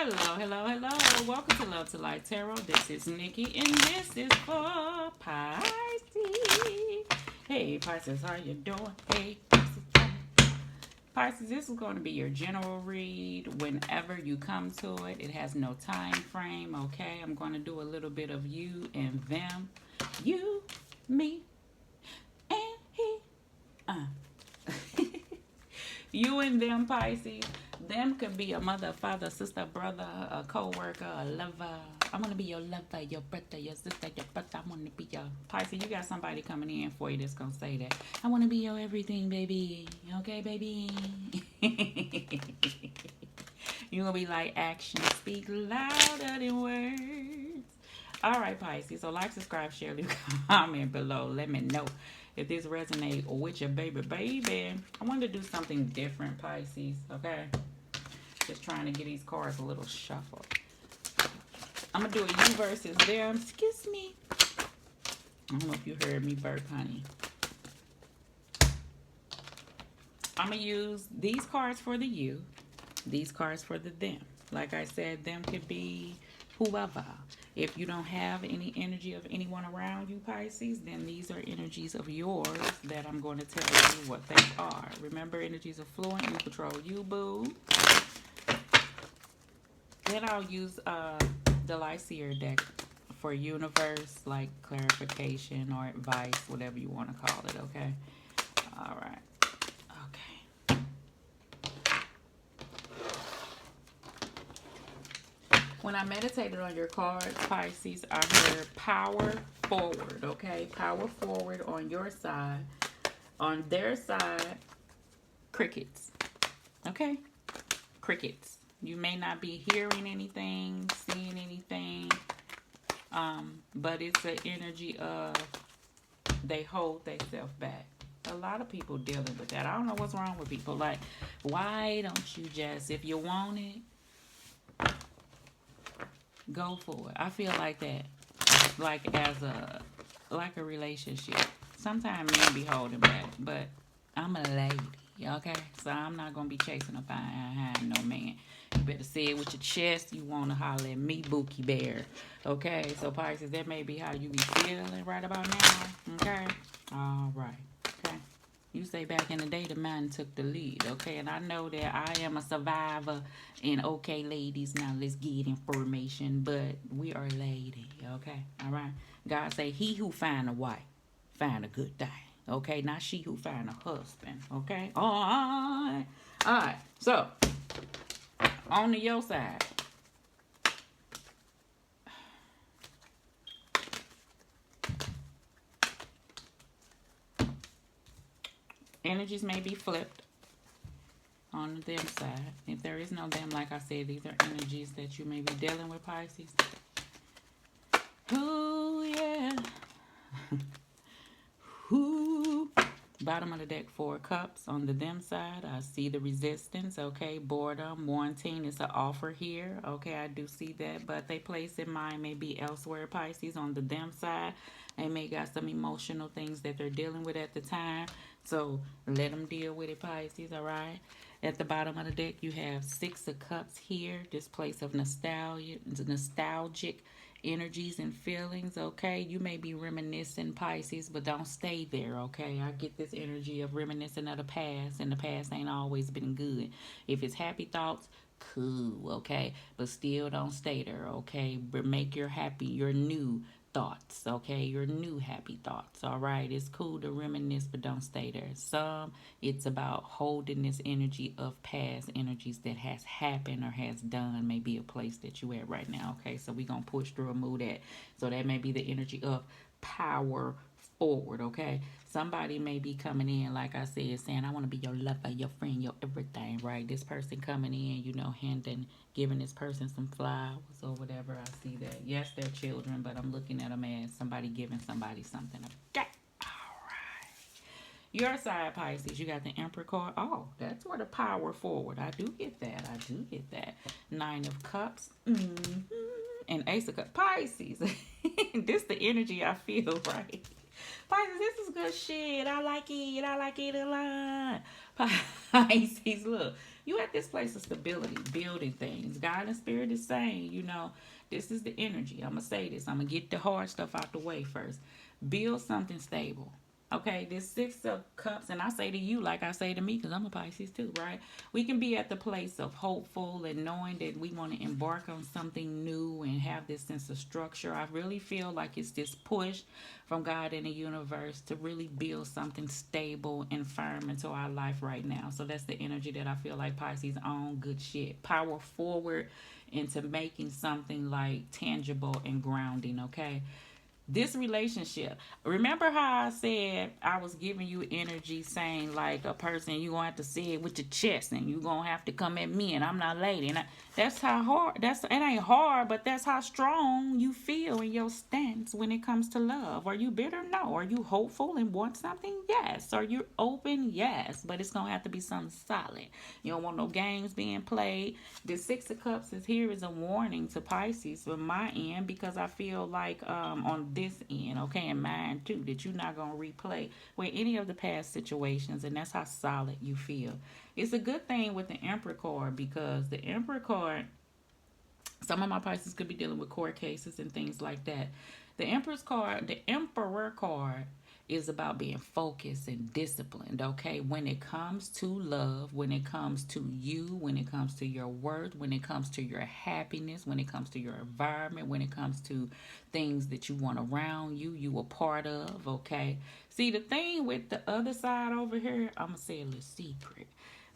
Hello, hello, hello. Welcome to Love to Light Tarot. This is Nikki, and this is for Pisces. Hey, Pisces, how you doing? Hey, Pisces, this is going to be your general read whenever you come to it. It has no time frame, okay? I'm going to do a little bit of you and them. You, me, and he. You and them, Pisces. Them could be a mother, father, sister, brother, a co-worker, a lover. I want to be your lover, your brother, your sister, your brother. I want to be your Pisces. You got somebody coming in for you that's going to say that. I want to be your everything, baby. Okay, baby? You're going to be like, action speak louder than words. All right, Pisces. So like, subscribe, share, leave a comment below. Let me know if this resonates with your baby. I wanted to do something different, Pisces. Okay? Just trying to get these cards a little shuffled. I'm going to do a you versus them. Excuse me. I don't know if you heard me burp, honey. I'm going to use these cards for the you. These cards for the them. Like I said, them could be whoever. If you don't have any energy of anyone around you, Pisces, then these are energies of yours that I'm going to tell you what they are. Remember, energies are fluent. You control you, boo. Then I'll use the Lyseer deck for universe, like clarification or advice, whatever you want to call it, okay? All right. When I meditated on your cards, Pisces, I heard power forward, okay? Power forward on your side. On their side, crickets, okay? Crickets. You may not be hearing anything, seeing anything, but it's an energy of they hold themselves back. A lot of people dealing with that. I don't know what's wrong with people. Like, why don't you just, if you want it, go for it. I feel like that. Like as a relationship. Sometimes men be holding back, but I'm a lady, okay? So I'm not gonna be chasing a behind no man. You better say it with your chest. You wanna holler at me, Bookie Bear. Okay, so Pisces, that may be how you be feeling right about now. Okay? Alright. Okay. You say back in the day, the man took the lead, okay? And I know that I am a survivor. And okay, ladies, now let's get information. But we are lady, okay? All right? God say, he who find a wife, find a good thing, okay? Not she who find a husband, okay? All right. So, on to your side. Energies may be flipped on the them side. If there is no them, like I said, these are energies that you may be dealing with, Pisces. Ooh, yeah. Ooh. Bottom of the deck, 4 cups. On the them side, I see the resistance, okay? Boredom, wanting. It's an offer here, okay? I do see that, but they place in mind may be elsewhere, Pisces. On the them side, they may got some emotional things that they're dealing with at the time, so let them deal with it, Pisces, all right? At the bottom of the deck, you have 6 of cups here, this place of nostalgic energies and feelings, okay? You may be reminiscing, Pisces, but don't stay there, okay? I get this energy of reminiscing of the past, and the past ain't always been good. If it's happy thoughts, cool, okay? But still don't stay there, okay? But make your new thoughts, okay? Your new happy thoughts, all right? It's cool to reminisce, but don't stay there. It's about holding this energy of past energies that has happened or has done, maybe a place that you at right now, okay? So we're going to push through and move that. So that may be the energy of power forward, okay? Somebody may be coming in, like I said, saying, I want to be your lover, your friend, your everything, right? This person coming in, giving this person some flowers or whatever. I see that. Yes, they're children, but I'm looking at them as somebody giving somebody something. Okay. All right. Your side, Pisces, you got the Emperor card. Oh, that's where the power forward. I do get that. 9 of Cups. And Ace of Cups. Pisces. This the energy I feel, right? Pisces, this is good shit. I like it a lot. Pisces, look. You at this place of stability, building things. God and Spirit is saying, this is the energy. I'm going to say this. I'm going to get the hard stuff out the way first. Build something stable. Okay, this Six of Cups, and I say to you, like I say to me, because I'm a Pisces too, right? We can be at the place of hopeful and knowing that we want to embark on something new and have this sense of structure. I really feel like it's this push from God in the universe to really build something stable and firm into our life right now. So that's the energy that I feel like Pisces own. Good shit. Power forward into making something like tangible and grounding, okay? This relationship, remember how I said I was giving you energy saying like a person, you gonna have to say it with your chest and you gonna have to come at me and I'm not lady, and that's how hard, it ain't hard, but that's how strong you feel in your stance when it comes to love. Are you bitter? No. Are you hopeful and want something? Yes. Are you open? Yes. But it's gonna have to be something solid. You don't want no games being played. The Six of Cups is here as a warning to Pisces from my end, because I feel like on this end, okay, and mine too, that you're not gonna replay with any of the past situations, and that's how solid you feel. It's a good thing with the Emperor card, because the Emperor card, some of my Pisces could be dealing with court cases and things like that. The Emperor card is about being focused and disciplined, okay? When it comes to love, when it comes to you, when it comes to your worth, when it comes to your happiness, when it comes to your environment, when it comes to things that you want around you, you a part of, okay? See, the thing with the other side over here, I'm going to say a little secret.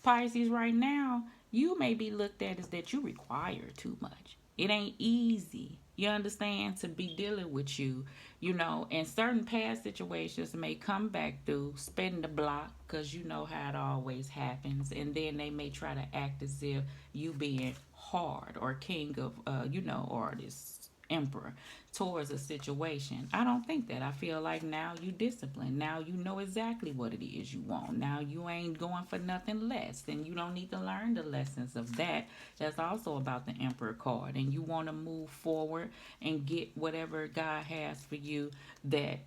Pisces, right now, you may be looked at as that you require too much. It ain't easy, you understand, to be dealing with you, and certain past situations may come back through, spin the block, because you know how it always happens, and then they may try to act as if you being hard or king of, or this emperor towards a situation. I don't think that. I feel like now you disciplined. Now you know exactly what it is you want. Now you ain't going for nothing less. And you don't need to learn the lessons of that. That's also about the Emperor card. And you want to move forward and get whatever God has for you that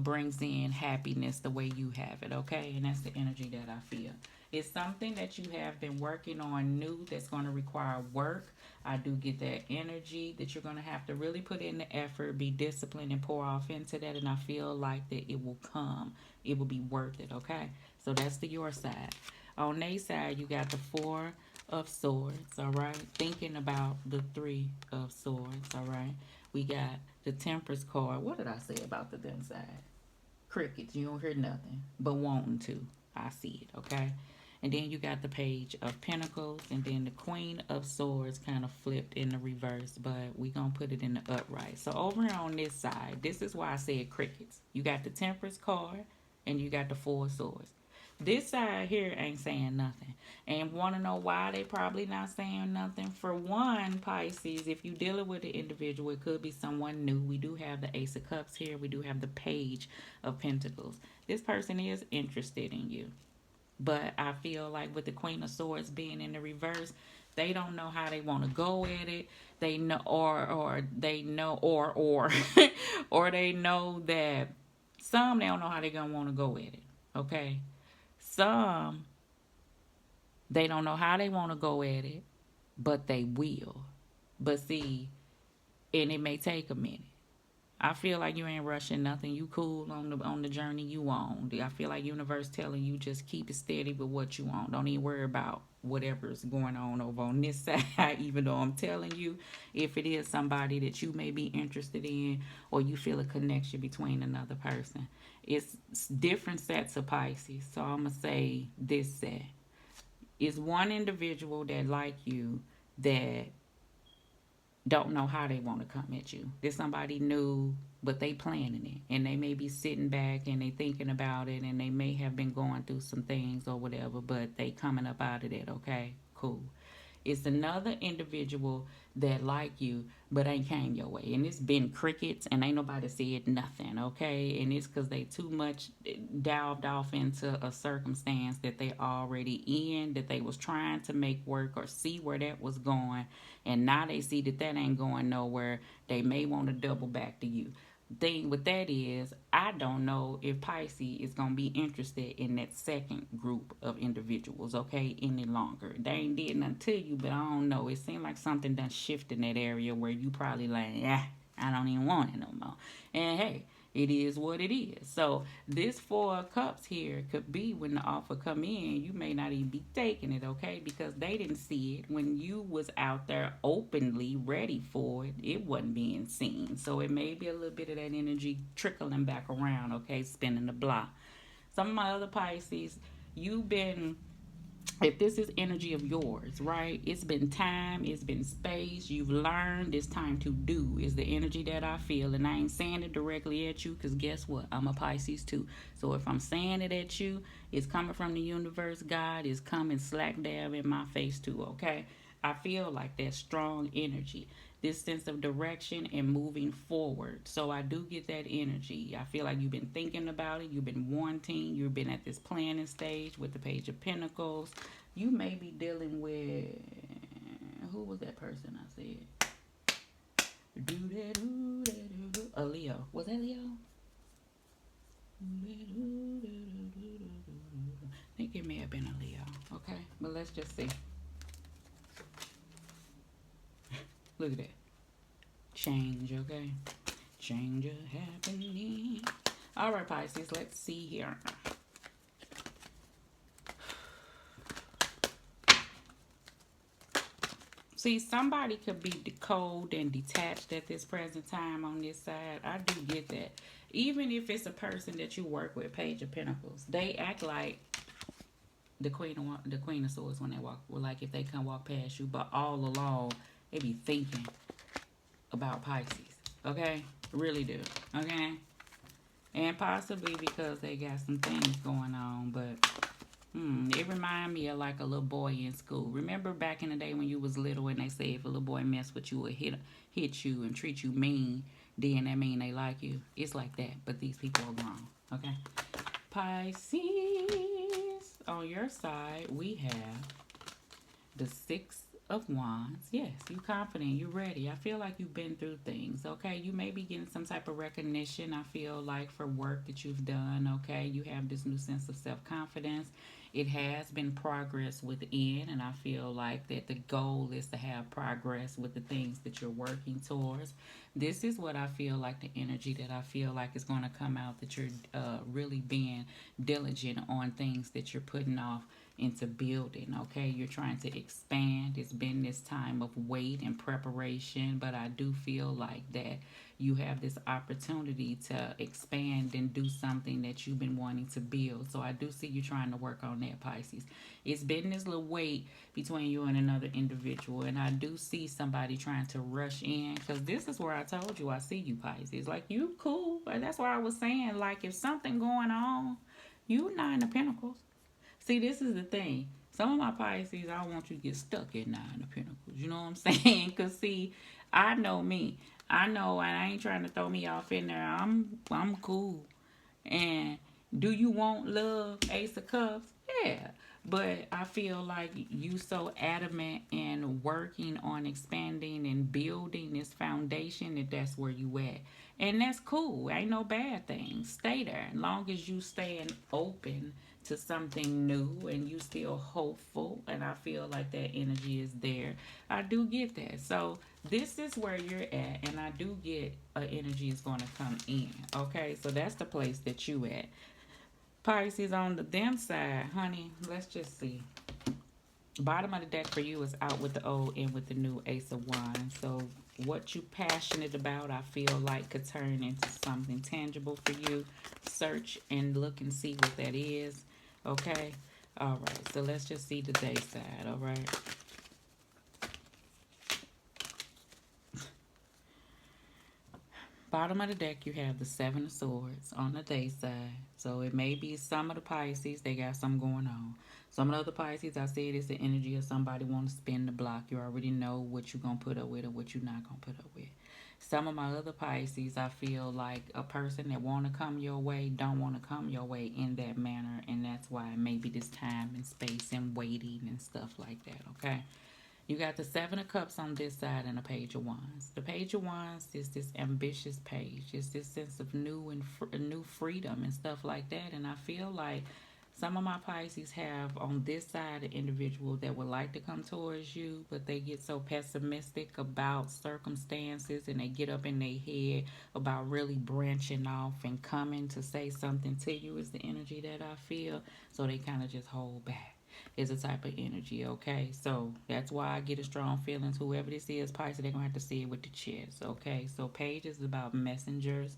brings in happiness the way you have it, okay? And that's the energy that I feel. It's something that you have been working on new that's going to require work. I do get that energy that you're going to have to really put in the effort, be disciplined, and pour off into that. And I feel like that it will come. It will be worth it, okay? So that's the your side. On their side, you got the Four of Swords, all right? Thinking about the Three of Swords, all right? We got the Temperance card. What did I say about the them side? Crickets. You don't hear nothing, but wanting to. I see it, okay? And then you got the Page of Pentacles, and then the Queen of Swords kind of flipped in the reverse, but we going to put it in the upright. So over here on this side, this is why I said crickets. You got the Temperance card, and you got the Four of Swords. This side here ain't saying nothing. And want to know why they probably not saying nothing? For one, Pisces, if you dealing with an individual, it could be someone new. We do have the Ace of Cups here. We do have the Page of Pentacles. This person is interested in you. But I feel like with the Queen of Swords being in the reverse, they don't know how they want to go at it. They know, or they know, or or they know that some, they don't know how they're gonna want to go at it. Okay, some, they don't know how they want to go at it, but they will. But see, and it may take a minute. I feel like you ain't rushing nothing. You cool on the journey you on. I feel like universe telling you just keep it steady with what you want. Don't even worry about whatever's going on over on this side, even though I'm telling you, if it is somebody that you may be interested in, or you feel a connection between another person. It's different sets of Pisces. So I'm going to say this set. It's one individual that like you that don't know how they want to come at you. There's somebody new, but they planning it, and they may be sitting back and they thinking about it, and they may have been going through some things or whatever, but they coming up out of it. Okay, cool. It's another individual that like you, but ain't came your way, and it's been crickets, and ain't nobody said nothing. Okay, and it's because they too much delved off into a circumstance that they already in, that they was trying to make work or see where that was going, and now they see that ain't going nowhere. They may want to double back to you. thing with that is, I don't know if Pisces is going to be interested in that second group of individuals, okay, any longer. They ain't did nothing to you, but I don't know. It seemed like something done shift in that area where you probably like, yeah, I don't even want it no more. And hey, it is what it is. So this Four of Cups here could be when the offer come in, you may not even be taking it, okay? Because they didn't see it when you was out there openly ready for it. It wasn't being seen. So it may be a little bit of that energy trickling back around, okay? Spinning the block. Some of my other Pisces, you've been, if this is energy of yours, right? It's been time, it's been space, you've learned, it's time to do, is the energy that I feel. And I ain't saying it directly at you, because guess what? I'm a Pisces too. So if I'm saying it at you, it's coming from the universe. God is coming slack dab in my face too, okay? I feel like that strong energy, this sense of direction and moving forward. So I do get that energy. I feel like you've been thinking about it, you've been wanting, you've been at this planning stage with the Page of Pentacles. You may be dealing with, who was that person I said? A Leo. Was that Leo? I think it may have been a Leo. Okay, but let's just see. Look at that. Change, okay? Change happening. All right, Pisces, let's see here. See, somebody could be cold and detached at this present time on this side. I do get that. Even if it's a person that you work with, Page of Pentacles, they act like the Queen of Swords when they walk. Well, like if they come walk past you, but all along they be thinking about Pisces. Okay, really do. Okay, and possibly because they got some things going on, but it remind me of like a little boy in school. Remember back in the day when you was little and they say if a little boy mess with you or hit you and treat you mean, then that mean they like you. It's like that, but these people are grown. Okay, Pisces, on your side we have the Six of Wands. Yes, you confident, you ready. I feel like you've been through things, okay? You may be getting some type of recognition, I feel like, for work that you've done, okay? You have this new sense of self-confidence. It has been progress within, and I feel like that the goal is to have progress with the things that you're working towards. This is what I feel like, the energy that I feel like is going to come out, that you're really being diligent on things that you're putting off into building, okay? You're trying to expand. It's been this time of wait and preparation, but I do feel like that you have this opportunity to expand and do something that you've been wanting to build. So I do see you trying to work on that, Pisces. It's been this little wait between you and another individual, and I do see somebody trying to rush in, because this is where I told you I see you, Pisces. Like, you cool. That's why I was saying, like, if something going on, you Nine of Pentacles. See, this is the thing. Some of my Pisces, I don't want you to get stuck at Nine of Pentacles. You know what I'm saying? Because, see, I know me. I know, and I ain't trying to throw me off in there. I'm cool. And do you want love, Ace of Cups? Yeah. But I feel like you so adamant in working on expanding and building this foundation that that's where you at. And that's cool. Ain't no bad thing. Stay there. As long as you staying open to something new and you still hopeful, and I feel like that energy is there. I do get that. So this is where you're at, and I do get energy is going to come in. Okay, so that's the place that you at. Pisces, on the them side, honey, let's just see. Bottom of the deck for you is out with the old and with the new Ace of Wands. So what you passionate about, I feel like, could turn into something tangible for you. Search and look and see what that is. Okay? All right. So let's just see the day side. All right? Bottom of the deck, you have the Seven of Swords on the day side. So it may be some of the Pisces, they got something going on. Some of the other Pisces, I said, it's the energy of somebody want to spin the block. You already know what you're going to put up with or what you're not going to put up with. Some of my other Pisces, I feel like a person that want to come your way don't want to come your way in that manner. And that's why maybe this time and space and waiting and stuff like that, okay? You got the Seven of Cups on this side and a Page of Wands. The Page of Wands is this ambitious page. It's this sense of new and new freedom and stuff like that. And I feel like some of my Pisces have on this side an individual that would like to come towards you, but they get so pessimistic about circumstances and they get up in their head about really branching off and coming to say something to you is the energy that I feel. So they kind of just hold back is a type of energy, okay? So that's why I get a strong feelings. Whoever this is, Pisces, they're going to have to see it with the chest, okay? So Page is about messengers.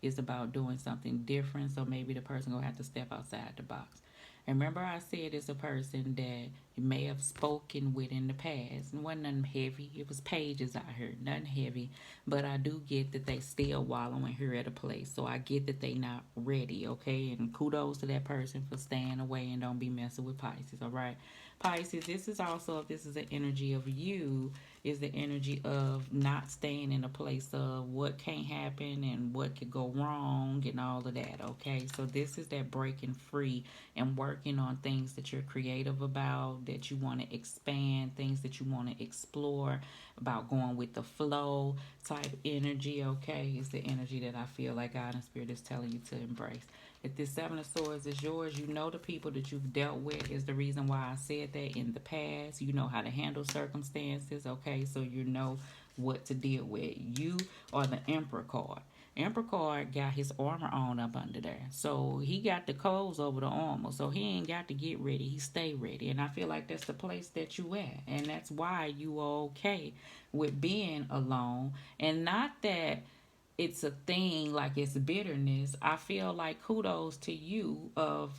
It's about doing something different. So maybe the person going to have to step outside the box. And remember I said it's a person that you may have spoken with in the past. It wasn't nothing heavy. It was pages I heard, nothing heavy. But I do get that they still wallowing here at a place. So I get that they not ready, okay? And kudos to that person for staying away and don't be messing with Pisces, all right? Pisces, this is also, if this is an energy of you, is the energy of not staying in a place of what can't happen and what could go wrong and all of that, okay? So this is that breaking free and working on things that you're creative about, that you want to expand, things that you want to explore, about going with the flow type energy, okay? It's the energy that I feel like God and Spirit is telling you to embrace. If this Seven of Swords is yours, you know the people that you've dealt with is the reason why I said that in the past. You know how to handle circumstances, okay? So you know what to deal with. You are the Emperor card. Emperor card got his armor on up under there. So he got the clothes over the armor. So he ain't got to get ready. He stay ready. And I feel like that's the place that you at. And that's why you are okay with being alone. And not that it's a thing like it's bitterness. I feel like kudos to you of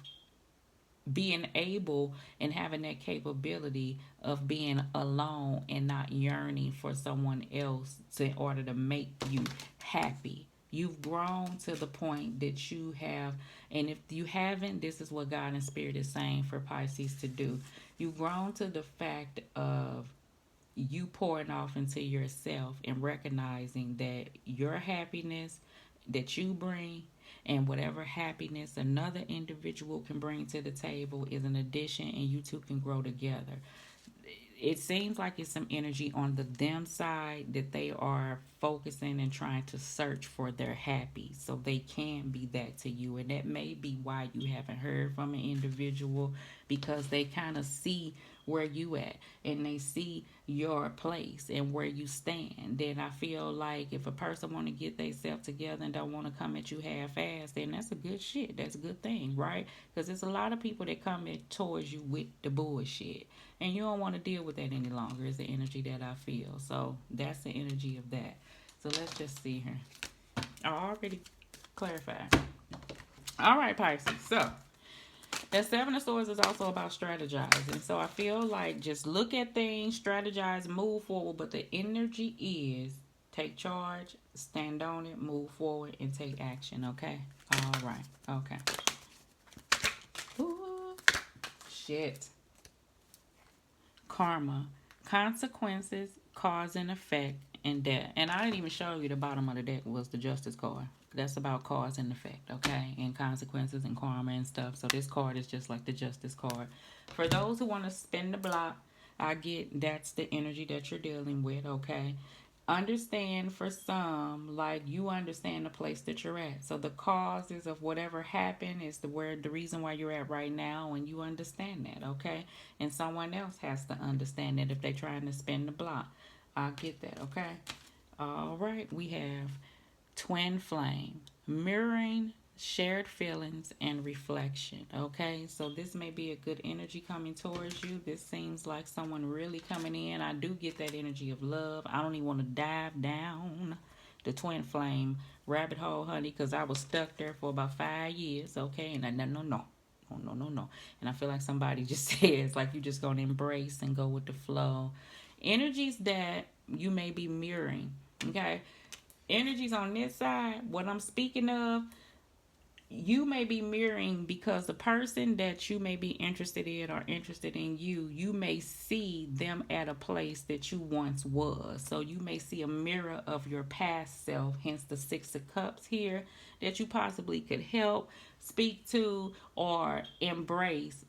being able and having that capability of being alone and not yearning for someone else in order to make you happy. You've grown to the point that you have, and if you haven't, this is what God and Spirit is saying for Pisces to do. You've grown to the fact of you pouring off into yourself and recognizing that your happiness that you bring and whatever happiness another individual can bring to the table is an addition, and you two can grow together. It seems like it's some energy on the them side that they are focusing and trying to search for their happy so they can be that to you. And that may be why you haven't heard from an individual, because they kind of see where you at and they see your place and where you stand. Then I feel like if a person want to get themselves together and don't want to come at you half-assed, then that's a good shit. That's a good thing, right? Because there's a lot of people that come towards you with the bullshit, and you don't want to deal with that any longer. Is the energy that I feel. So that's the energy of that. So let's just see here. I already clarified. All right, Pisces. So that Seven of Swords is also about strategizing. So I feel like just look at things, strategize, move forward. But the energy is take charge, stand on it, move forward, and take action. Okay? All right. Okay. Ooh, shit. Karma. Consequences, cause and effect, and death. And I didn't even show you the bottom of the deck was the Justice card. That's about cause and effect, okay? And consequences and karma and stuff. So this card is just like the Justice card. For those who want to spin the block, I get that's the energy that you're dealing with, okay? Understand for some, like you understand the place that you're at. So the causes of whatever happened is the reason why you're at right now, and you understand that, okay? And someone else has to understand that if they're trying to spin the block. I get that, okay? All right, we have twin flame, mirroring, shared feelings, and reflection. Okay, so this may be a good energy coming towards you. This seems like someone really coming in. I do get that energy of love. I don't even want to dive down the twin flame rabbit hole, honey, because I was stuck there for about 5 years. Okay, and no. And I feel like somebody just says, like, you just gonna embrace and go with the flow. Energies that you may be mirroring. Okay, energies on this side, what I'm speaking of, you may be mirroring because the person that you may be interested in or interested in you, you may see them at a place that you once was. So you may see a mirror of your past self, hence the Six of Cups here, that you possibly could help, speak to, or embrace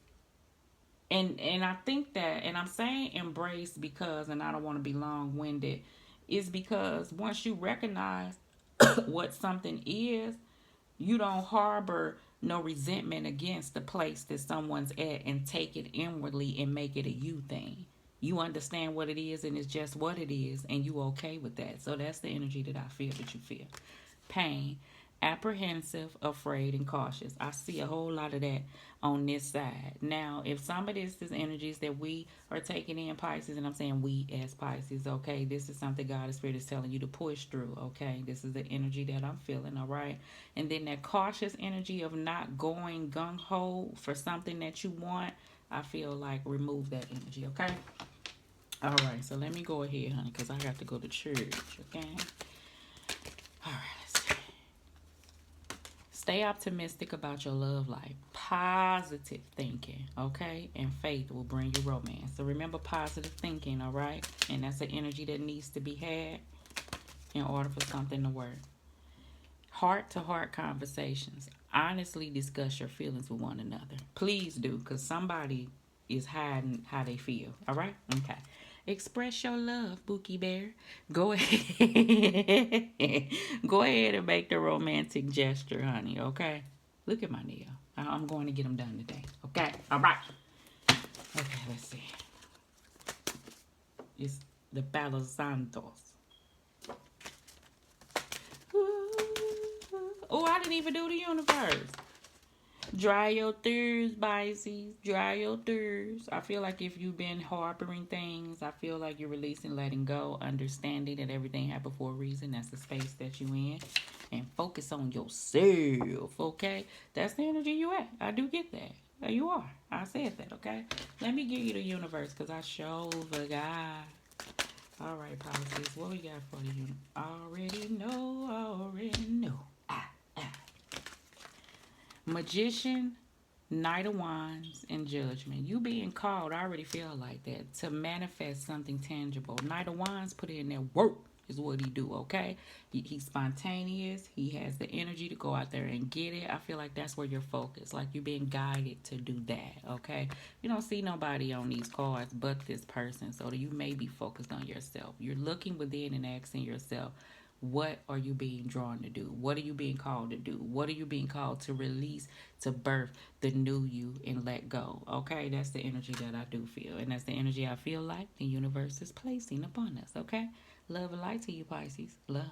And I think that, and I'm saying embrace because, and I don't want to be long-winded, is because once you recognize what something is, you don't harbor no resentment against the place that someone's at and take it inwardly and make it a you thing. You understand what it is and it's just what it is, and you okay with that. So that's the energy that I feel that you feel. Pain, apprehensive, afraid, and cautious. I see a whole lot of that on this side. Now, if some of this is energies that we are taking in, Pisces, and I'm saying we as Pisces, okay, this is something God the Spirit is telling you to push through, okay? This is the energy that I'm feeling, all right? And then that cautious energy of not going gung-ho for something that you want, I feel like remove that energy, okay? All right, so let me go ahead, honey, because I got to go to church, okay? All right, let's see. Stay optimistic about your love life. Positive thinking, okay? And faith will bring you romance. So remember positive thinking, all right? And that's an energy that needs to be had in order for something to work. Heart-to-heart conversations. Honestly discuss your feelings with one another. Please do, because somebody is hiding how they feel, all right? Okay. Express your love, Bookie Bear. Go ahead. Go ahead and make the romantic gesture, honey, okay? Look at my nail. I'm going to get them done today, okay? All right. Okay, let's see. It's the Palo Santos. Oh, I didn't even do the universe. Dry your tears, Pisces. Dry your tears. I feel like if you've been harboring things, I feel like you're releasing, letting go, understanding that everything happened for a reason. That's the space that you in. And focus on yourself, okay? That's the energy you at. I do get that. There you are. I said that, okay? Let me give you the universe because I show the guy. All right, Pisces. What we got for the universe? Already know. Magician, Knight of Wands, and Judgment. You being called, I already feel like that, to manifest something tangible. Knight of Wands, put in there work is what he do, okay? He's spontaneous. He has the energy to go out there and get it. I feel like that's where you're focused. Like you're being guided to do that, okay? You don't see nobody on these cards but this person. So you may be focused on yourself. You're looking within and asking yourself, what are you being drawn to do? What are you being called to do? What are you being called to release, to birth the new you and let go? Okay, that's the energy that I do feel. And that's the energy I feel like the universe is placing upon us. Okay, love and light to you, Pisces. Love.